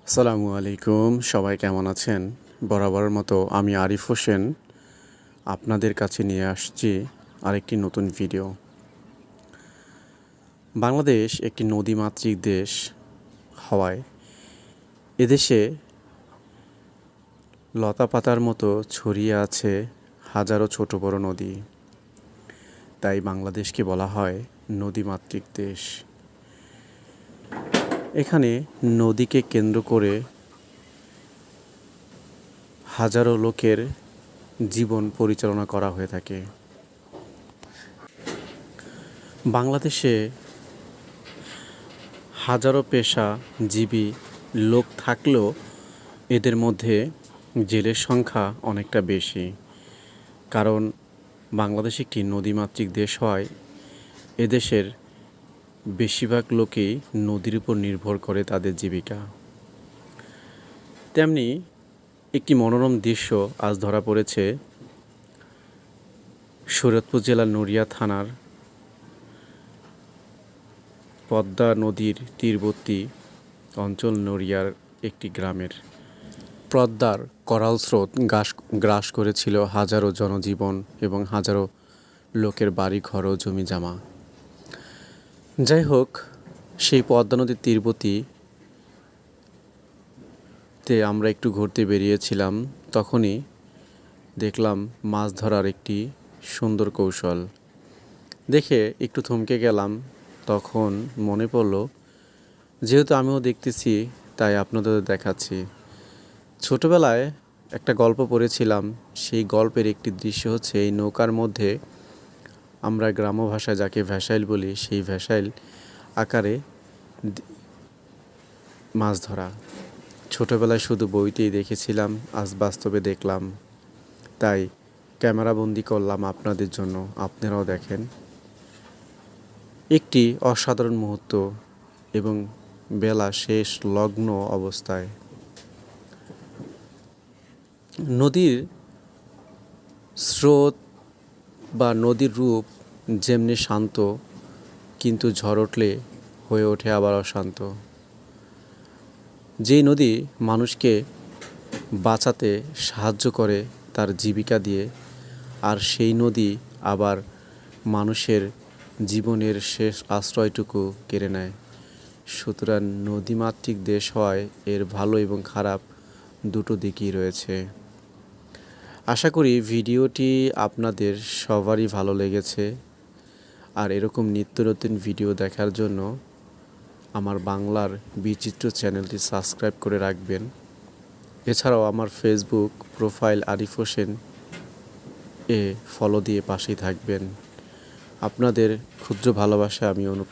আসসালামু আলাইকুম, সবাই কেমন আছেন? বরাবরের মতো আমি আরিফ হোসেন আপনাদের কাছে নিয়ে আসছি আরেকটি নতুন ভিডিও। বাংলাদেশ একটি নদীমাতৃক দেশ হওয়ায় এদেশে লতাপাতার মতো ছড়িয়ে আছে হাজারো ছোট বড় নদী। তাই বাংলাদেশকে বলা হয় নদীমাতৃক দেশ। এখানে নদীকে কেন্দ্র করে হাজারো লোকের জীবন পরিচালনা করা হয়ে থাকে। বাংলাদেশে হাজারো পেশাজীবী লোক থাকলেও এদের মধ্যে জেলের সংখ্যা অনেকটা বেশি। কারণ বাংলাদেশ একটি নদীমাতৃক দেশ হওয়ায় এদেশের বেশিরভাগ লোকই নদীর উপর নির্ভর করে তাদের জীবিকা। তেমনি একটি মনোরম দৃশ্য আজ ধরা পড়েছে শরীয়তপুর জেলার নড়িয়া থানার পদ্মা নদীর তীরবর্তী অঞ্চল নড়িয়ার একটি গ্রামের। পদ্মার করাল স্রোত গ্রাস করেছিল হাজারো জনজীবন এবং হাজারো লোকের বাড়িঘর ও জমি জামা। যাই হোক, সেই পদ্মা নদীর তীরবর্তীতে আমরা একটু ঘুরতে বেরিয়েছিলাম। তখনই দেখলাম মাছ ধরার একটি সুন্দর কৌশল দেখে একটু থমকে গেলাম। তখন মনে পড়ল, যেহেতু আমিও দেখতেছি তাই আপনাদের দেখাচ্ছি। ছোটবেলায় একটা গল্প পড়েছিলাম, সেই গল্পের একটি দৃশ্য হচ্ছে এই নৌকার মধ্যে আমরা গ্রাম্য ভাষায় যাকে ভ্যাসাইল বলি, সেই ভ্যাসাইল আকারে মাছ ধরা। ছোটবেলায় শুধু বইতেই দেখেছিলাম, আজ বাস্তবে দেখলাম, তাই ক্যামেরাবন্দি করলাম আপনাদের জন্য, আপনারাও দেখেন। একটি অসাধারণ মুহূর্ত এবং বেলা শেষ লগ্ন অবস্থায়। নদীর স্রোত বা নদীর রূপ যেমনি শান্ত, কিন্তু ঝড় উঠলে হয়ে ওঠে আবার অশান্ত। যেই নদী মানুষকে বাঁচাতে সাহায্য করে তার জীবিকা দিয়ে, আর সেই নদী আবার মানুষের জীবনের শেষ আশ্রয়টুকু কেড়ে নেয়। সুতরাং নদীমাতৃক দেশ হওয়ায় এর ভালো এবং খারাপ দুটো দিকই রয়েছে। আশা করি ভিডিওটি আপনাদের সবারই ভালো লেগেছে। আর এরকম নিত্য নতুন ভিডিও দেখার জন্য আমার বাংলার বিচিত্র চ্যানেলটি সাবস্ক্রাইব করে রাখবেন। এছাড়াও আমার Facebook profile Arif Hossain follow দিয়ে পাশেই থাকবেন। আপনাদের ক্ষুদ্র ভালোবাসা আমি অনুপ্রাণিত।